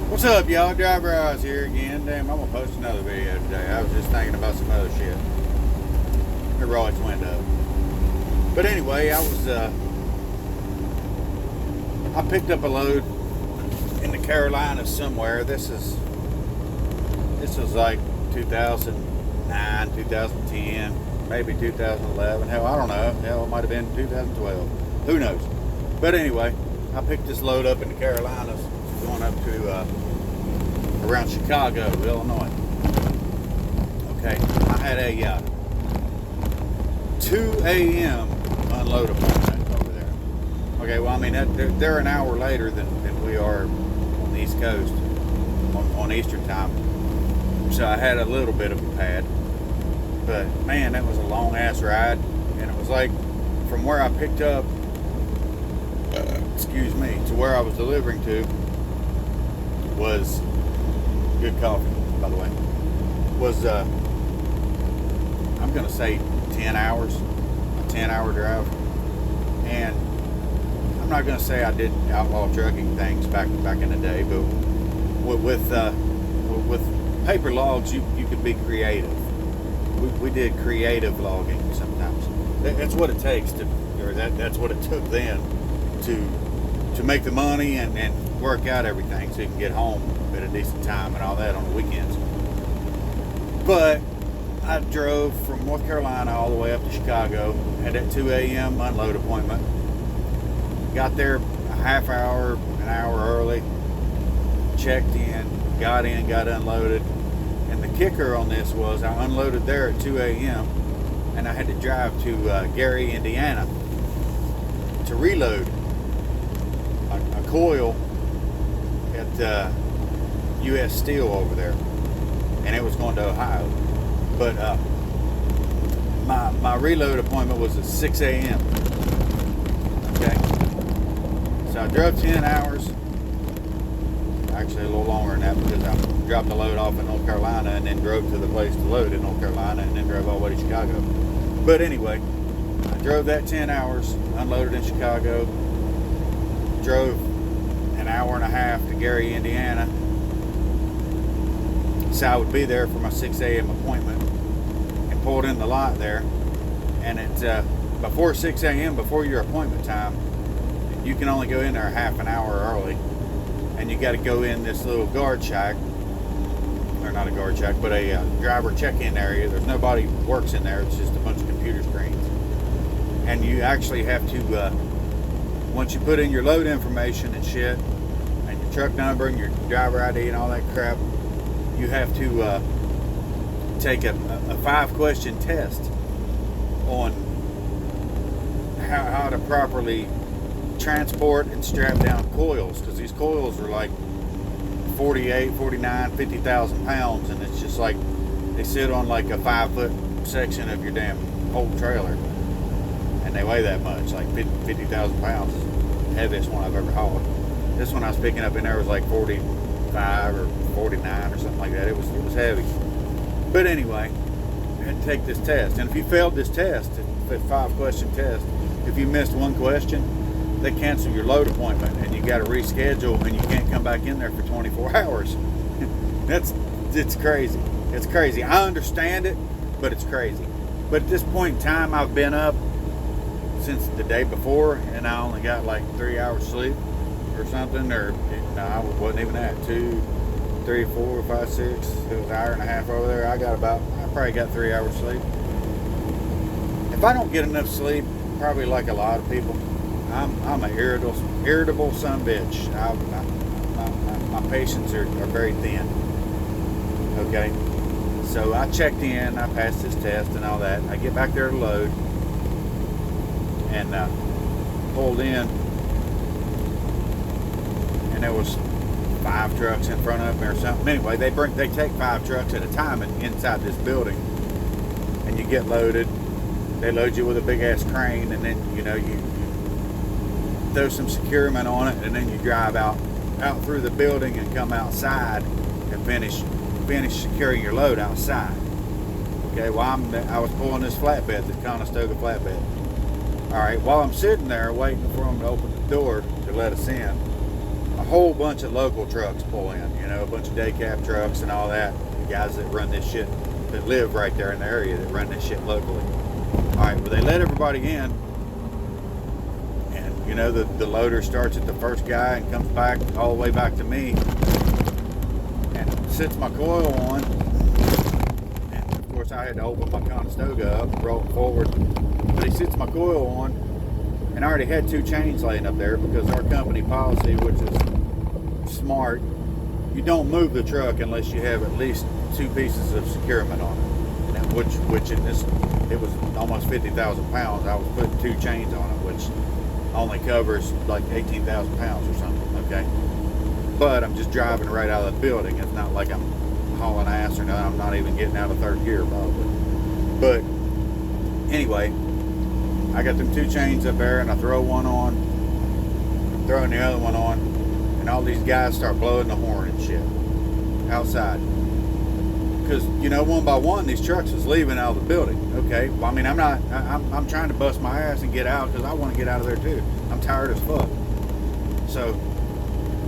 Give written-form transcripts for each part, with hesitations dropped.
What's up, y'all? Driver Eyes here again. Damn, I'm gonna post another video today. I was just thinking about some other shit. The roads went up. But anyway, I picked up a load in the Carolinas somewhere. This was like 2009, 2010, maybe 2011. Hell, I don't know. Hell, it might have been 2012. Who knows? But anyway, I picked this load up in the Carolinas, going up to around Chicago, Illinois. Okay, I had a 2 a.m. unload appointment over there. Okay, well, I mean, they're an hour later than we are on the East Coast on Eastern time. So I had a little bit of a pad. But, man, that was a long-ass ride. And it was like, from where I picked up, to where I was delivering to, was good coffee, by the way, was I'm gonna say 10 hours, a 10-hour drive. And I'm not gonna say I did outlaw trucking things back in the day, but with paper logs, you could be creative. We did creative logging sometimes. That's what it takes that's what it took then to make the money and work out everything so you can get home at a decent time and all that on the weekends. But I drove from North Carolina all the way up to Chicago, had that 2 a.m. unload appointment. Got there a half hour, an hour early, checked in, got unloaded. And the kicker on this was I unloaded there at 2 a.m. and I had to drive to Gary, Indiana to reload a coil at U.S. Steel over there, and it was going to Ohio. But my reload appointment was at 6 a.m. Okay, so I drove 10 hours, actually a little longer than that, because I dropped the load off in North Carolina and then drove to the place to load in North Carolina and then drove all the way to Chicago. But anyway, I drove that 10 hours, unloaded in Chicago, drove an hour and a half to Gary, Indiana, so I would be there for my 6 a.m. appointment, and pulled in the lot there. And it's before 6 a.m., before your appointment time, you can only go in there a half an hour early, and you got to go in this little guard shack, or not a guard shack, but a driver check-in area. There's nobody who works in there. It's just a bunch of computer screens. And you actually have to, once you put in your load information and shit, and your truck number and your driver ID and all that crap, you have to take a 5-question test on how to properly transport and strap down coils, because these coils are like 48, 49, 50,000 pounds, and it's just like they sit on like a 5-foot section of your damn whole trailer, and they weigh that much, like 50,000 pounds. Is the heaviest one I've ever hauled. This one I was picking up in there was like 45 or 49 or something like that. It was heavy. But anyway, I had to take this test, and if you failed this test, the 5-question test, if you missed one question, they cancel your load appointment and you got to reschedule, and you can't come back in there for 24 hours. It's crazy. It's crazy. I understand it, but it's crazy. But at this point in time, I've been up since the day before, and I only got like 3 hours sleep or something, or no, I wasn't even at 2, 3, 4, 5, 6. It was an hour and a half over there. I probably got 3 hours sleep. If I don't get enough sleep, probably like a lot of people, I'm an irritable son of a bitch. My patience are very thin. Okay, so I checked in, I passed this test and all that. I get back there to load, and pulled in, and there was 5 trucks in front of me or something. Anyway, they take 5 trucks at a time inside this building, and you get loaded. They load you with a big ass crane, and then you throw some securement on it, and then you drive out through the building and come outside and finish securing your load outside. Okay, well I was pulling this flatbed, the Conestoga flatbed. All right, while I'm sitting there waiting for them to open the door to let us in, a whole bunch of local trucks pull in, you know, a bunch of day cab trucks and all that. The guys that run this shit, that live right there in the area, that run this shit locally. All right, well, they let everybody in, and you know, the loader starts at the first guy and comes back all the way back to me and sits my coil on. And of course, I had to open my Conestoga up, roll it forward, but he sits my coil on, and I already had 2 chains laying up there because our company policy, which is smart, you don't move the truck unless you have at least 2 pieces of securement on it. And which in this, it was almost 50,000 pounds. I was putting 2 chains on it, which only covers like 18,000 pounds or something. Okay, but I'm just driving right out of the building. It's not like I'm hauling ass or nothing. I'm not even getting out of 3rd gear probably. But anyway, I got them 2 chains up there, and I throw one on, I'm throwing the other one on, and all these guys start blowing the horn and shit outside. Because, you know, one by one, these trucks was leaving out of the building. Okay, well, I mean, I'm trying to bust my ass and get out because I want to get out of there too. I'm tired as fuck. So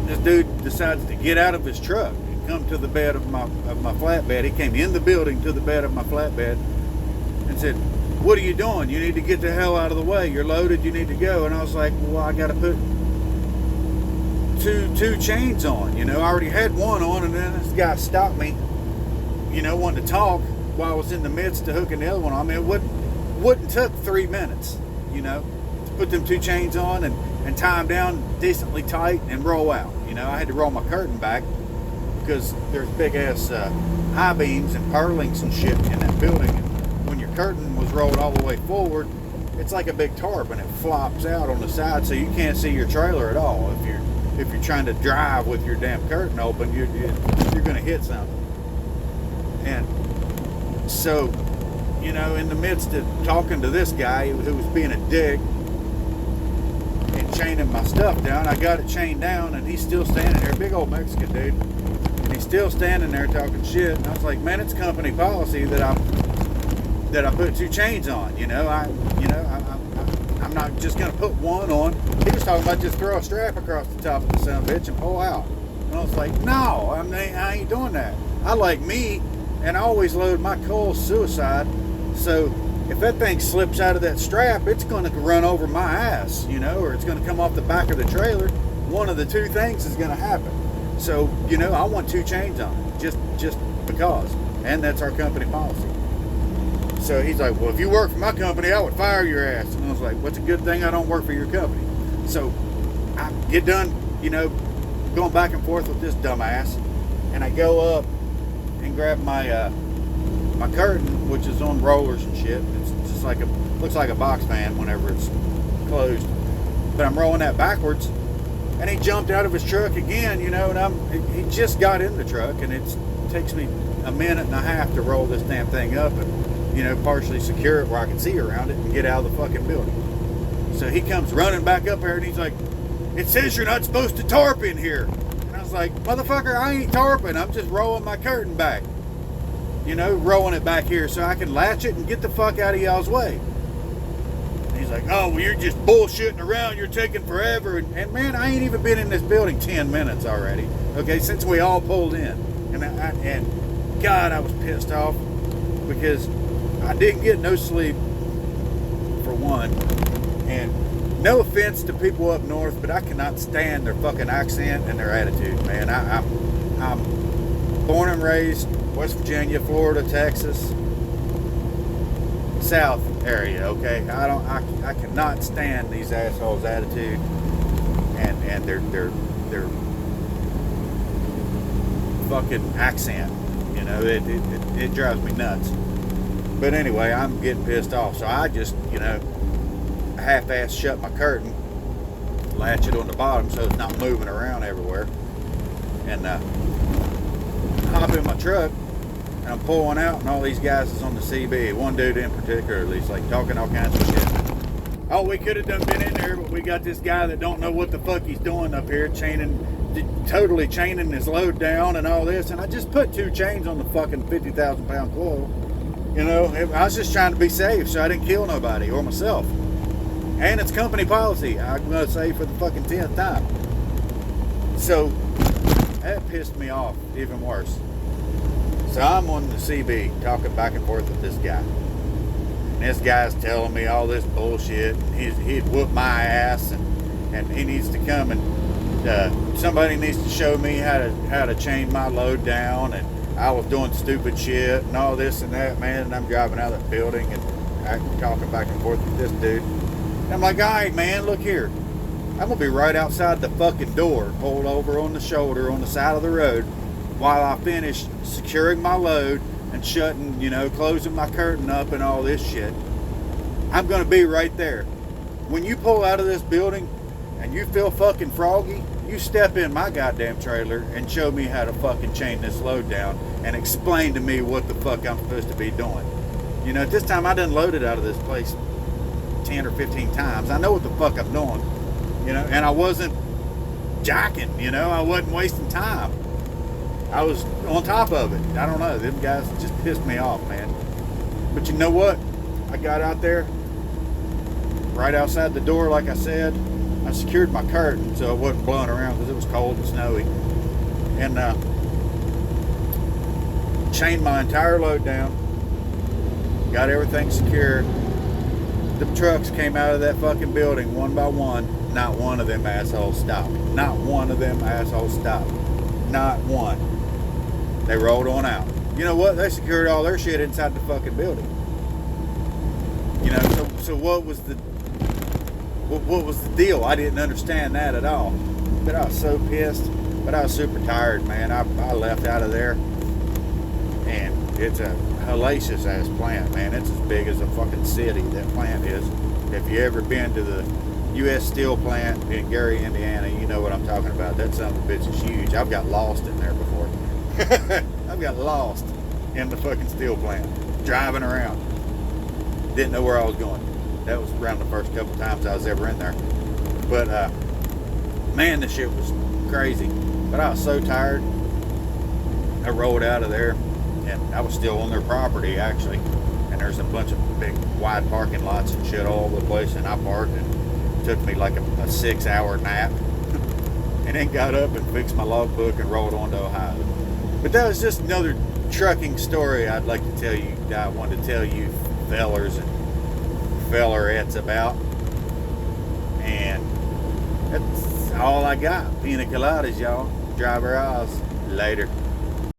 this dude decides to get out of his truck and come to the bed of my flatbed. He came in the building to the bed of my flatbed and said, "What are you doing? You need to get the hell out of the way. You're loaded. You need to go." And I was like, "Well, I got to put two chains on. You know, I already had one on, and then this guy stopped me, you know, wanted to talk while I was in the midst of hooking the other one on. I mean, it wouldn't took 3 minutes, you know, to put them 2 chains on and tie them down decently tight and roll out. You know, I had to roll my curtain back because there's big ass high beams and purlings and shit in that building. And when your curtain was rolled all the way forward, it's like a big tarp and it flops out on the side, so you can't see your trailer at all. If you're trying to drive with your damn curtain open, you're going to hit something. And so, you know, in the midst of talking to this guy who was being a dick and chaining my stuff down, I got it chained down, and he's still standing there, big old Mexican dude, and he's still standing there talking shit. And I was like, man, it's company policy that I put 2 chains on. You know, I'm not just gonna put one on. He was talking about just throw a strap across the top of the son of a bitch and pull out. And I was like, no, I ain't doing that. I like me. And I always load my coils suicide, so if that thing slips out of that strap, it's going to run over my ass, you know, or it's going to come off the back of the trailer. One of the 2 things is going to happen. So, you know, I want 2 chains on it, just because, and that's our company policy. So he's like, well, if you work for my company, I would fire your ass. And I was like, well, it's a good thing I don't work for your company. So I get done, you know, going back and forth with this dumbass, and I go up and grab my my curtain, which is on rollers and shit. It's just like looks like a box fan whenever it's closed. But I'm rolling that backwards, and he jumped out of his truck again, you know. And he just got in the truck, and it takes me a minute and a half to roll this damn thing up and, you know, partially secure it where I can see around it and get out of the fucking building. So he comes running back up here, and he's like, "It says you're not supposed to tarp in here." I was like, motherfucker, I ain't tarping. I'm just rolling my curtain back. You know, rolling it back here so I can latch it and get the fuck out of y'all's way. And he's like, oh, well, you're just bullshitting around. You're taking forever. And man, I ain't even been in this building 10 minutes already. Okay, since we all pulled in. And God, I was pissed off because I didn't get no sleep, for one. And no offense to people up north, but I cannot stand their fucking accent and their attitude, man. I'm born and raised West Virginia, Florida, Texas, South area. Okay, I cannot stand these assholes' attitude and their fucking accent. You know, it drives me nuts. But anyway, I'm getting pissed off, so I just, you know, half-ass shut my curtain, latch it on the bottom so it's not moving around everywhere, and hop in my truck, and I'm pulling out, and all these guys is on the CB. One dude in particular, he's like talking all kinds of shit. Oh, we could have done been in there, but we got this guy that don't know what the fuck he's doing up here, totally chaining his load down and all this, and I just put 2 chains on the fucking 50,000 pound coil. You know, I was just trying to be safe so I didn't kill nobody or myself. And it's company policy, I'm going to say for the fucking 10th time. So that pissed me off even worse. So I'm on the CB talking back and forth with this guy. And this guy's telling me all this bullshit. He'd whoop my ass, and he needs to come and somebody needs to show me how to chain my load down. And I was doing stupid shit and all this and that, man. And I'm driving out of the building and I'm talking back and forth with this dude. And I'm like, all right, man, look here. I'm going to be right outside the fucking door, pulled over on the shoulder on the side of the road while I finish securing my load and shutting, closing my curtain up and all this shit. I'm going to be right there. When you pull out of this building and you feel fucking froggy, you step in my goddamn trailer and show me how to fucking chain this load down and explain to me what the fuck I'm supposed to be doing. At this time I done loaded out of this place 10 or 15 times. I know what the fuck I'm doing, and I wasn't jacking, I wasn't wasting time. I was on top of it. I don't know, them guys just pissed me off, man. But you know what? I got out there, right outside the door, like I said. I secured my curtain so it wasn't blowing around because it was cold and snowy. And chained my entire load down. Got everything secured. The trucks came out of that fucking building one by one. Not one of them assholes stopped. Not one of them assholes stopped. Not one. They rolled on out. You know what? They secured all their shit inside the fucking building. So what was the deal? I didn't understand that at all. But I was so pissed. But I was super tired, man. I left out of there. And it's a hellacious ass plant, man. It's as big as a fucking city, that plant is. If you ever been to the U.S. Steel plant in Gary, Indiana, you know what I'm talking about. That son of a bitch is huge. I've got lost in there before. I've got lost in the fucking steel plant, driving around. Didn't know where I was going. That was around the first couple times I was ever in there. But, man, this shit was crazy. But I was so tired. I rolled out of there, and I was still on their property, actually. And there's a bunch of big, wide parking lots and shit all over the place. And I parked, and it took me like a 6-hour nap. And then got up and fixed my logbook and rolled on to Ohio. But that was just another trucking story I'd like to tell you, that I wanted to tell you fellers and fellerettes about. And that's all I got. Pina coladas, y'all. Driver Oz. Later.